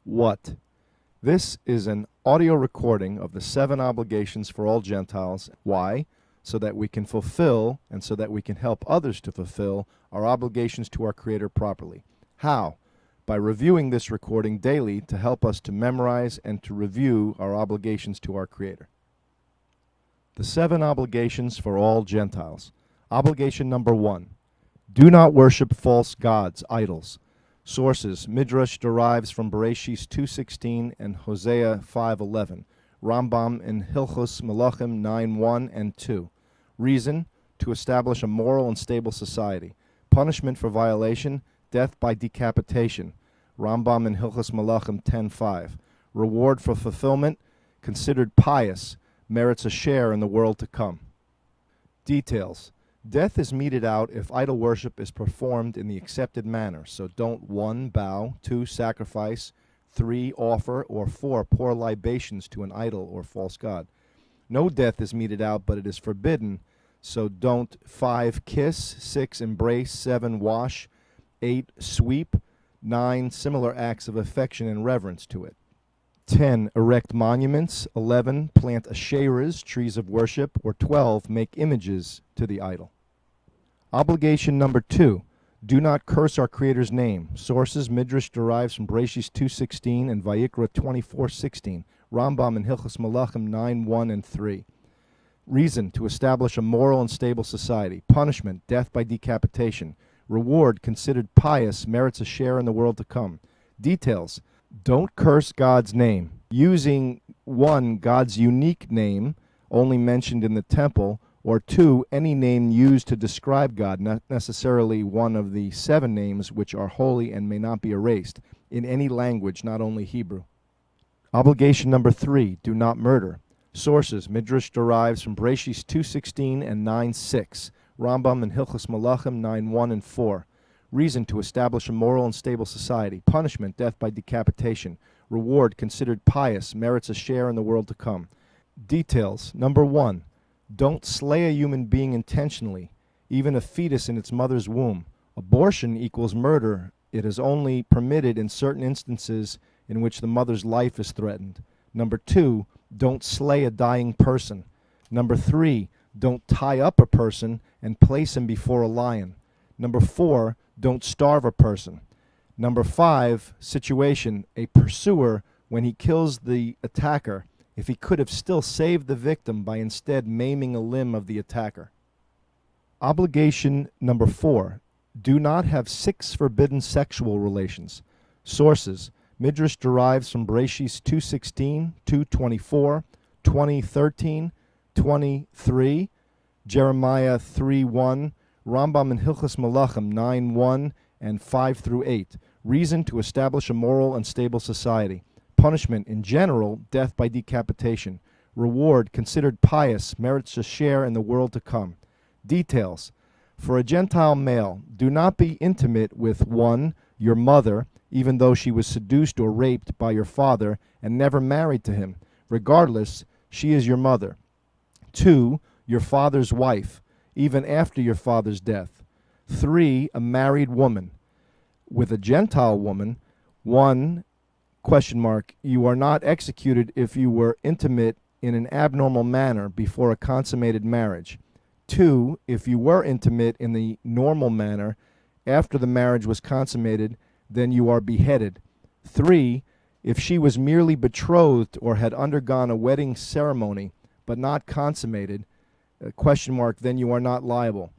What? This is an audio recording of the 7 obligations for all Gentiles. Why? So that we can fulfill and so that we can help others to fulfill our obligations to our Creator properly. How? By reviewing this recording daily to help us to memorize and to review our obligations to our Creator. The 7 obligations for all Gentiles. Obligation number 1. Do not worship false gods, idols. Sources: Midrash derives from Boratious 2:16 and Hosea 5:11. Rambam in Hilchos Melachim 9:1 and 2. Reason: to establish a moral and stable society. Punishment for violation: death by decapitation. Rambam in Hilchos Melachim 10:5. Reward for fulfillment: considered pious, merits a share in the world to come. Details: death is meted out if idol worship is performed in the accepted manner, so don't 1. Bow, 2. Sacrifice, 3. Offer, or 4. Pour libations to an idol or false god. No death is meted out, but it is forbidden, so don't 5. Kiss, 6. Embrace, 7. Wash, 8. Sweep, 9. Similar acts of affection and reverence to it. 10. Erect monuments, 11. Plant asheras, trees of worship, or 12. Make images to the idol. Obligation number 2. Do not curse our Creator's name. Sources: Midrash derives from Boratious 2:16 and Vayikra 24:16. Rambam in Hilchos Melachim 9:1 and 3. Reason: to establish a moral and stable society. Punishment: death by decapitation. Reward: considered pious, merits a share in the world to come. Details: don't curse God's name. Using 1. God's unique name, only mentioned in the temple, or 2. Any name used to describe God, not necessarily one of the 7 names which are holy and may not be erased, in any language, not only Hebrew. Obligation number 3. Do not murder. Sources: Midrash derives from Boratious 2:16 and 9:6. Rambam in Hilchos Melachim 9:1 and 4. Reason: to establish a moral and stable society. Punishment: death by decapitation. Reward: considered pious, merits a share in the world to come. Details: number 1. Don't slay a human being intentionally, even a fetus in its mother's womb. Abortion equals murder. It is only permitted in certain instances in which the mother's life is threatened. Number 2. Don't slay a dying person. Number 3. Don't tie up a person and place him before a lion. Number 4. Don't starve a person. Number 5. Situation: a pursuer, when he kills the attacker, if he could have still saved the victim by instead maiming a limb of the attacker. Obligation number 4. Do not have 6 forbidden sexual relations. Sources: Midrash derives from Boratious 2:16, 2:24, 20:13, 23, Jeremiah 3:1, Rambam in Hilchos Melachim 9:1 and 5-8. Reason: to establish a moral and stable society. Punishment: in general, death by decapitation. Reward: considered pious, merits a share in the world to come. Details: for a Gentile male, do not be intimate with 1. Your mother, even though she was seduced or raped by your father and never married to him. Regardless, she is your mother. 2. Your father's wife, even after your father's death. 3. A married woman. With a Gentile woman, 1. You are not executed if you were intimate in an abnormal manner before a consummated marriage. 2. If you were intimate in the normal manner after the marriage was consummated, then you are beheaded. 3. If she was merely betrothed or had undergone a wedding ceremony but not consummated, then you are not liable.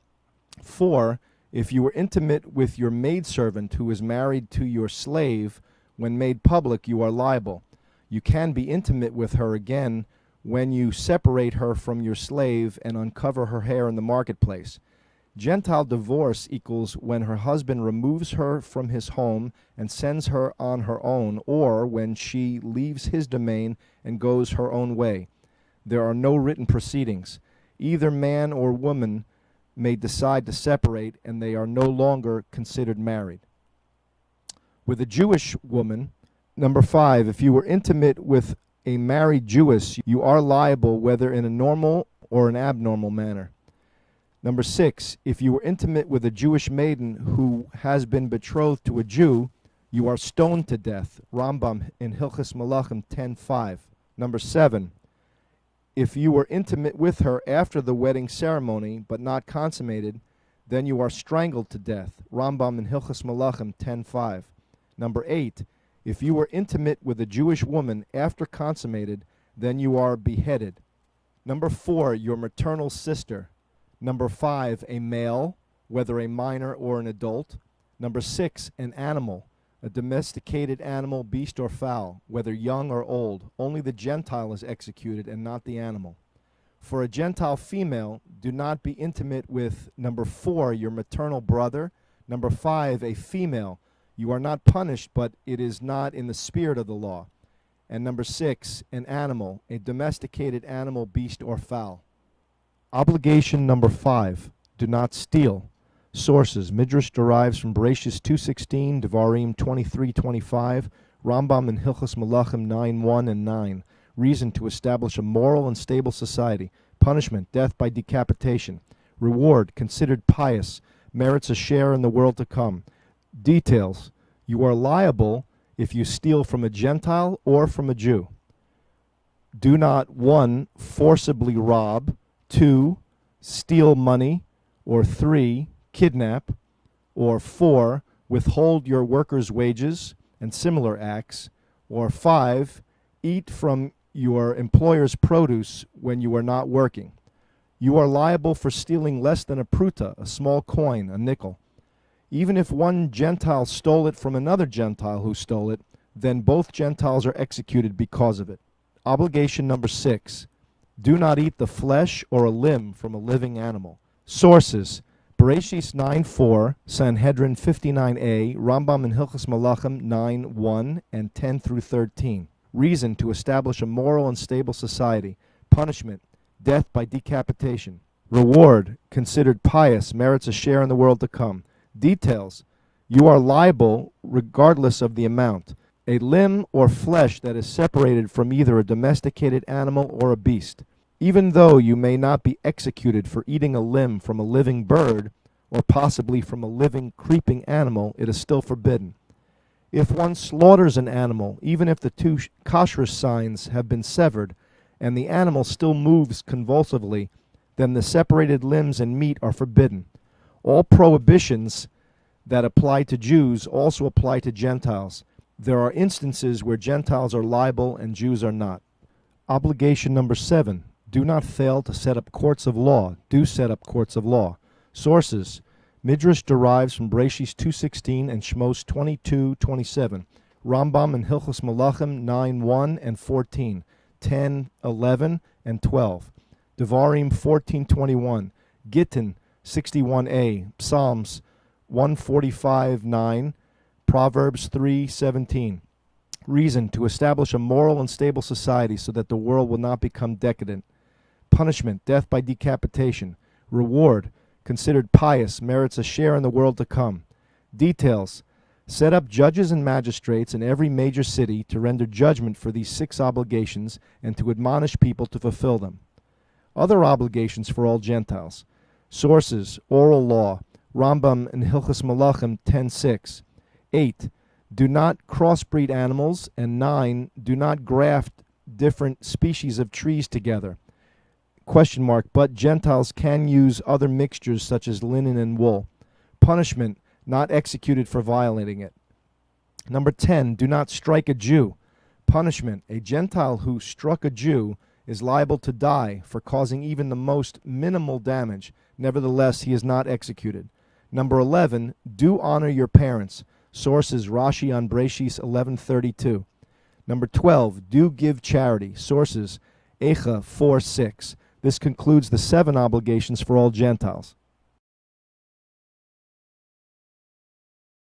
4. If you were intimate with your maidservant who is married to your slave, when made public, you are liable. You can be intimate with her again when you separate her from your slave and uncover her hair in the marketplace. Gentile divorce equals when her husband removes her from his home and sends her on her own, or when she leaves his domain and goes her own way. There are no written proceedings. Either man or woman may decide to separate, and they are no longer considered married. With a Jewish woman, number 5, if you were intimate with a married Jewess, you are liable whether in a normal or an abnormal manner. Number 6, if you were intimate with a Jewish maiden who has been betrothed to a Jew, You are stoned to death. Rambam in Hilchos Malachim 10:5. Number 7. If you were intimate with her after the wedding ceremony but not consummated, then you are strangled to death. Rambam in Hilchos Malachim 10:5. Number 8. If you were intimate with a Jewish woman after consummated, then you are beheaded. Number 4. Your maternal sister. Number 5. A male, whether a minor or an adult. Number 6. An animal, a domesticated animal, beast or fowl, whether young or old. Only the Gentile is executed and not the animal. For a Gentile female, do not be intimate with, number 4, your maternal brother. Number 5, a female. You are not punished, but it is not in the spirit of the law. And number 6, an animal, a domesticated animal, beast or fowl. Obligation number 5, do not steal. Sources: Midrash derives from Boratious 2:16, Devarim 23:25, Rambam in Hilchos Malachim 9:1 and 9. Reason: to establish a moral and stable society. Punishment: death by decapitation. Reward: considered pious, merits a share in the world to come. Details: you are liable if you steal from a Gentile or from a Jew. Do not 1. Forcibly rob, 2. Steal money, or 3. Kidnap, or 4. Withhold your workers' wages and similar acts, or 5. Eat from your employer's produce when you are not working. You are liable for stealing less than a pruta, a small coin, a nickel. Even if one Gentile stole it from another Gentile who stole it, then both Gentiles are executed because of it. Obligation number 6. Do not eat the flesh or a limb from a living animal. Sources: Boratious 9:4, Sanhedrin 59a, Rambam in Hilchos Malachim 9:1 and 10 through 13. Reason: to establish a moral and stable society. Punishment: death by decapitation. Reward: considered pious, merits a share in the world to come. Details: you are liable regardless of the amount. A limb or flesh that is separated from either a domesticated animal or a beast. Even though you may not be executed for eating a limb from a living bird or possibly from a living creeping animal, it is still forbidden. If one slaughters an animal, even if the 2 kashrus signs have been severed and the animal still moves convulsively, then the separated limbs and meat are forbidden. All prohibitions that apply to Jews also apply to Gentiles. There are instances where Gentiles are liable and Jews are not. Obligation number 7. Do not fail to set up courts of law. Do set up courts of law. Sources: Midrash derives from Boratious 2:16 and Shmos 22:27. Rambam in Hilchos Malachim 9:1 and 14, 10:11 and 12. Devarim 14:21. Gittin 61a. Psalms 145:9. Proverbs 3:17. Reason: to establish a moral and stable society so that the world will not become decadent. Punishment: death by decapitation. Reward: considered pious, merits a share in the world to come. Details: set up judges and magistrates in every major city to render judgment for these 6 obligations and to admonish people to fulfill them. Other obligations for all Gentiles. Sources: oral law, Rambam in Hilchos Malachim 10:6. 8. Do not crossbreed animals, and 9. Do not graft different species of trees together. But Gentiles can use other mixtures such as linen and wool. Punishment: not executed for violating it. Number 10. Do not strike a Jew. Punishment: a Gentile who struck a Jew is liable to die for causing even the most minimal damage. Nevertheless, he is not executed. Number 11. Do honor your parents. Sources: Rashi on Boratious 11:32. Number 12. Do give charity. Sources: Echa 4:6. This concludes the 7 obligations for all Gentiles.